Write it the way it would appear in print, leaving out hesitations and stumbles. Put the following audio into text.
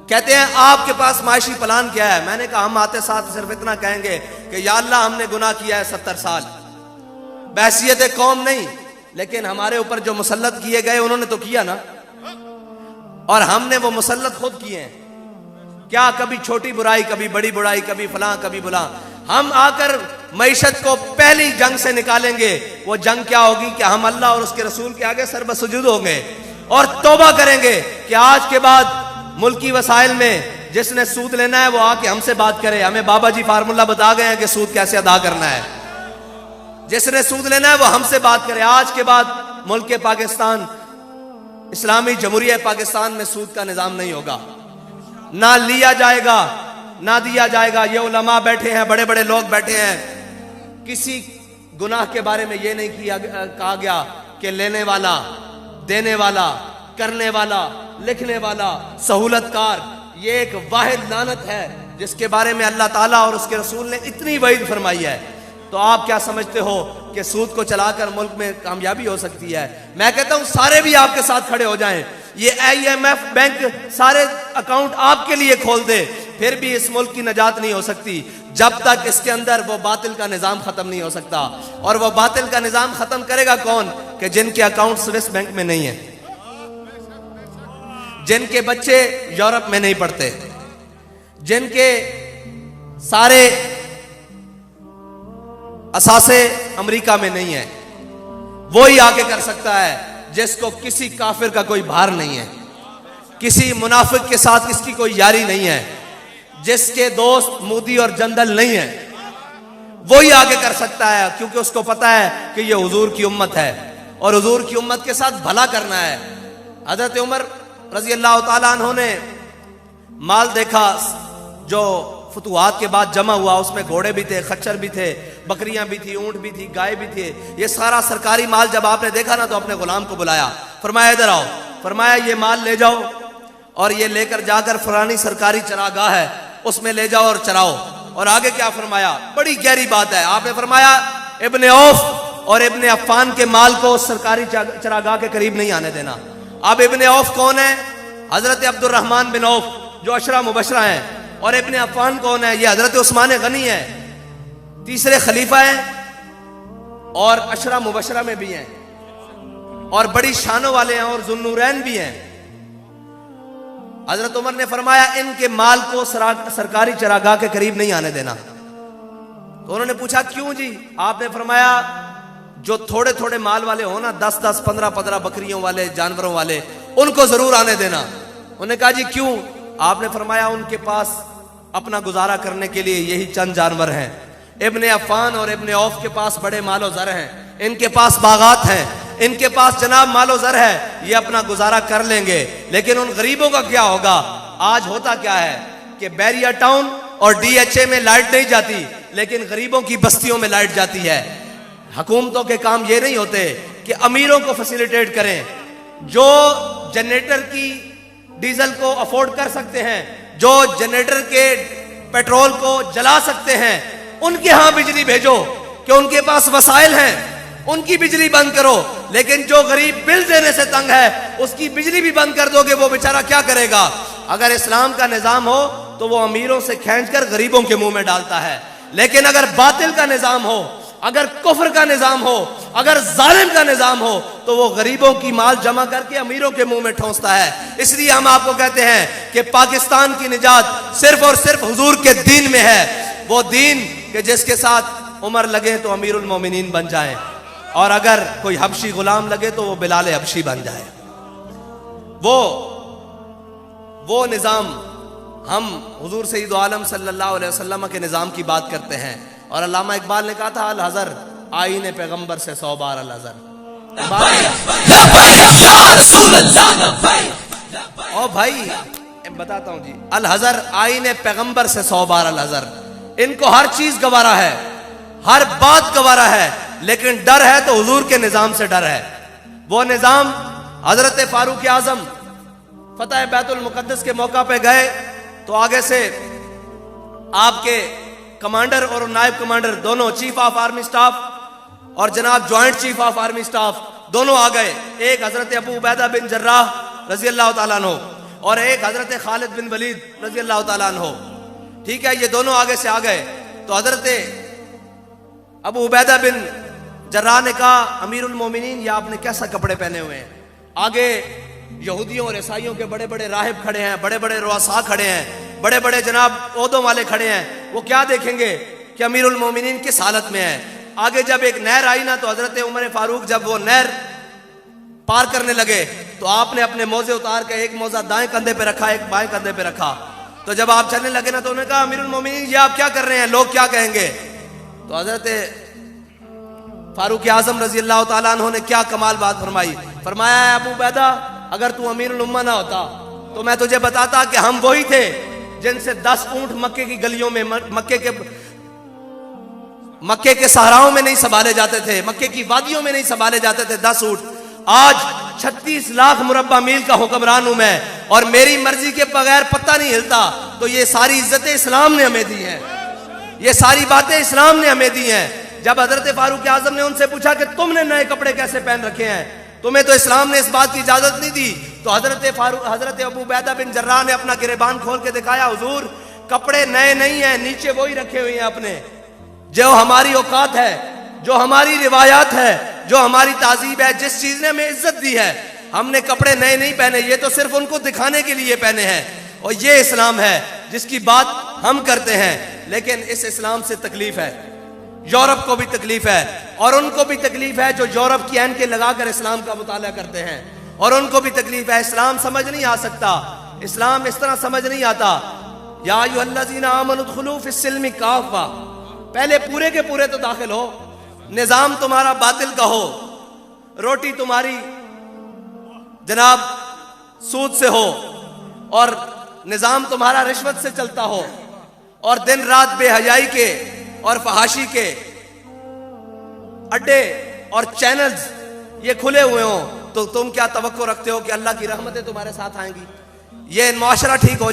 कहते हैं आपके पास माशी प्लान क्या है? मैंने कहा हम आते साथ सिर्फ इतना कहेंगे कि या अल्लाह हमने गुनाह किया है 70 साल, बहसियत कौम नहीं, लेकिन हमारे ऊपर जो मुसल्लत किए गए उन्होंने तो किया ना, और हमने वो मुसल्लत खुद किए हैं। क्या कभी छोटी बुराई, कभी बड़ी बुराई, कभी फलां कभी बुला। हम आकर मईशत को पहली जंग से निकालेंगे। वो जंग क्या होगी कि हम अल्लाह और उसके रसूल के आगे सरबसुजूद होंगे और तौबा करेंगे कि आज के बाद मुल्की वसाइल में जिसने सूद लेना है वो आके हमसे बात करे। हमें बाबा जी फार्मूला बता गए हैं कि सूद कैसे अदा करना है। जिसने सूद लेना है वो हमसे बात करे। आज के बाद मुल्क के पाकिस्तान, इस्लामी जमहूरिया पाकिस्तान में सूद का निजाम नहीं होगा, ना लिया जाएगा ना दिया जाएगा। ये उलमा बैठे हैं, बड़े बड़े लोग बैठे हैं, किसी गुनाह के बारे में ये नहीं कहा गया कि लेने वाला, देने वाला, करने वाला, लिखने वाला, सहूलतकार, ये एक वाहिद लानत है जिसके बारे में अल्लाह ताला और उसके रसूल ने इतनी वईद फरमाई है। तो आप क्या समझते हो कि सूद को चलाकर मुल्क में कामयाबी हो सकती है? मैं कहता हूं सारे भी आपके साथ खड़े हो जाएं, ये IMF बैंक सारे अकाउंट आपके लिए खोल दे, फिर भी इस मुल्क की नजात नहीं हो सकती जब तक इसके अंदर वो बातिल का निजाम खत्म नहीं हो सकता। और वो बातिल का निजाम खत्म करेगा कौन? कि जिनके अकाउंट स्विस बैंक में नहीं है, जिनके बच्चे यूरोप में नहीं पढ़ते, जिनके सारे असासे अमेरिका में नहीं है, वो ही आके कर सकता है जिसको किसी काफिर का कोई भार नहीं है, किसी मुनाफिक के साथ इसकी कोई यारी नहीं है, जिसके दोस्त मोदी और जंदल नहीं है, वो ही आगे कर सकता है। क्योंकि उसको पता है कि ये हुजूर की उम्मत है और हुजूर की उम्मत के साथ भला करना है। हजरत उमर रजी अल्लाह ताला अन्हु ने माल देखा जो फतुहात के बाद जमा हुआ, उसमें घोड़े भी थे, खच्चर भी थे, बकरियां भी थी, ऊंट भी थी, गाय भी थे। ये सारा सरकारी माल जब आपने देखा ना तो अपने गुलाम को बुलाया, फरमाया इधर आओ, फरमाया ये माल ले जाओ और ये लेकर जाकर फलानी सरकारी चरागाह है उसमें ले जाओ और चराओ। और आगे क्या फरमाया? बड़ी गहरी बात है। आपने फरमाया इब्ने औफ और इब्ने अफ़ान के माल को सरकारी चरागाह के करीब नहीं आने देना। अब इब्ने औफ कौन है? हजरत अब्दुर्रहमान बिन औफ जो अशरा मुबशरा हैं। और इब्ने अफ़ान कौन है? ये हजरत उस्मान गनी है, तीसरे खलीफा हैं और अशरा मुबशरा में भी हैं और बड़ी शानों वाले हैं और जुन्नूरैन भी हैं। हजरत उमर ने फरमाया इनके माल को सरकारी चरागाह के करीब नहीं आने देना। तो उन्होंने पूछा क्यों जी? आपने फरमाया जो थोड़े थोड़े माल वाले हो ना, 10-10, 15-15 बकरियों वाले, जानवरों वाले, उनको जरूर आने देना। उन्होंने कहा जी क्यों? आपने फरमाया उनके पास अपना गुजारा करने के लिए यही चंद जानवर हैं। इब्ने अफ़ान और इब्ने औफ के पास बड़े मालो ज़र हैं, इनके पास बागात हैं, इनके पास जनाब मालो ज़र है, ये अपना गुजारा कर लेंगे। लेकिन उन गरीबों का क्या होगा? आज होता क्या है कि बैरिया टाउन और DHA में लाइट नहीं जाती, लेकिन गरीबों की बस्तियों में लाइट जाती है। हुकूमतों के काम ये नहीं होते कि अमीरों को फैसिलिटेट करें, जो जनरेटर की डीजल को अफोर्ड कर सकते हैं, जो जनरेटर के पेट्रोल को जला सकते हैं, उनके यहां बिजली भेजो कि उनके पास वसाइल हैं, उनकी बिजली बंद करो। लेकिन जो गरीब बिल देने से तंग है उसकी बिजली भी बंद कर दोगे, वो बेचारा क्या करेगा? अगर इस्लाम का निजाम हो तो वो अमीरों से खींचकर गरीबों के मुंह में डालता है, लेकिन अगर बातिल का निजाम हो, अगर कुफ्र का निजाम हो, अगर जालिम का निजाम हो, तो वो गरीबों की माल जमा करके अमीरों के मुंह में ठोंसता है। इसलिए हम आपको कहते हैं कि पाकिस्तान की निजात सिर्फ और सिर्फ हुजूर के दीन में है। वो दीन कि जिसके साथ उमर लगे तो अमीरुल मोमिनीन बन जाए, और अगर कोई हबशी गुलाम लगे तो वो बिलाल हबशी बन जाए। वो निजाम, हम हुजूर सईद आलम सल्लल्लाहु अलैहि वसल्लम के निजाम की बात करते हैं। और अल्लामा इकबाल ने कहा था अल हज़र आईने पैगंबर से 100 बार अल हज़र। ओ भाई बताता हूं जी, अल हज़र आईने पैगंबर से 100 बार अल हज़र। इनको हर चीज गवारा है, हर बात गवारा है, लेकिन डर है तो हुजूर के निजाम से डर है। वो निजाम हजरत फारूक आजम फतह बैतुल मुकद्दस के मौका पे गए तो आगे से आपके कमांडर और नायब कमांडर दोनों, चीफ ऑफ आर्मी स्टाफ और जनाब joint chief of army staff दोनों आ गए। एक हजरत अबू उबैदा बिन जर्राह रजी अल्लाह ताला अन्हु और एक हजरत खालिद बिन वलीद रजी अल्लाह ताला अन्हो। ठीक है, ये दोनों आगे से आ गए तो हजरत अबू उबैदा बिन जर्राह ने कहा, अमीरुल मोमिनीन, ये आपने कैसा कपड़े पहने हुए हैं? आगे यहूदियों और ईसाइयों के बड़े बड़े राहिब खड़े हैं, बड़े बड़े रुआसा खड़े हैं, बड़े बड़े जनाब ओहदों वाले खड़े हैं। वो क्या देखेंगे कि अमीरुल मोमिनीन किस हालत में है। आगे जब एक नहर आई ना, तो हजरत उमर फारूक जब वो नहर पार करने लगे तो आपने अपने मोजे उतार के एक मोजा दाएं कंधे पे रखा, एक बाएं कंधे पे रखा। तो जब आप चलने लगे ना, तो उन्होंने कहा, अमीरुल मोमिनीन, ये आप क्या कर रहे हैं, लोग क्या कहेंगे? तो हजरत फारूक आजम रजी अल्लाह ताला अन्हु ने क्या कमाल बात फरमाई। फरमाया, अबू उबैदा, अगर तू अमीरुल उम्मा ना होता तो मैं तुझे बताता कि हम वही थे जिनसे 10 ऊंट मक्के की गलियों में, मक्के के सहराओं में नहीं संभाले जाते थे, मक्के की वादियों में नहीं संभाले जाते थे 10 ऊंट। आज 36 लाख मुरब्बा मील का हुक्मरान हूं मैं, और मेरी मर्जी के बगैर पत्ता नहीं हिलता। तो ये सारी इज्जतें इस्लाम ने हमें दी हैं, ये सारी बातें इस्लाम ने हमें दी हैं। जब हजरत फारूक आजम ने उनसे पूछा कि तुमने नए कपड़े कैसे पहन रखे हैं, तुम्हें तो इस्लाम ने इस बात की इजाजत नहीं दी। तो हजरत अबू उबैदा बिन जर्राह ने अपना गिरेबान खोल के दिखाया, हुजूर कपड़े नए नहीं हैं, नीचे वही रखे हुए हैं अपने, जो हमारी औकात है, जो हमारी रिवायात है, जो हमारी तहजीब है, जिस चीज ने हमें इज्जत दी है। हमने कपड़े नए नहीं पहने, ये तो सिर्फ उनको दिखाने के लिए पहने हैं। और ये इस्लाम है जिसकी बात हम करते हैं। लेकिन इस इस्लाम से तकलीफ है, यूरोप को भी तकलीफ है, और उनको भी तकलीफ है जो यूरोप की ऐनकें लगाकर इस्लाम का मुताला करते हैं, और उनको भी तकलीफ है। इस्लाम समझ नहीं आ सकता, इस्लाम इस तरह समझ नहीं आता। या अय्युहल्लज़ीना आमनू उदखुलू फिस्सिल्मि काफ़ा, पहले पूरे के पूरे तो दाखिल हो। निजाम तुम्हारा बातिल का हो, रोटी तुम्हारी जनाब सूद से हो, और निजाम तुम्हारा रिश्वत से चलता हो, और दिन रात बेहयाई के और फहाशी के अड्डे और चैनल्स ये खुले हुए हों, तो तुम क्या तवक्को रखते हो कि अल्लाह की रहमतें तुम्हारे साथ आएंगी? ये माशरा ठीक हो जाए।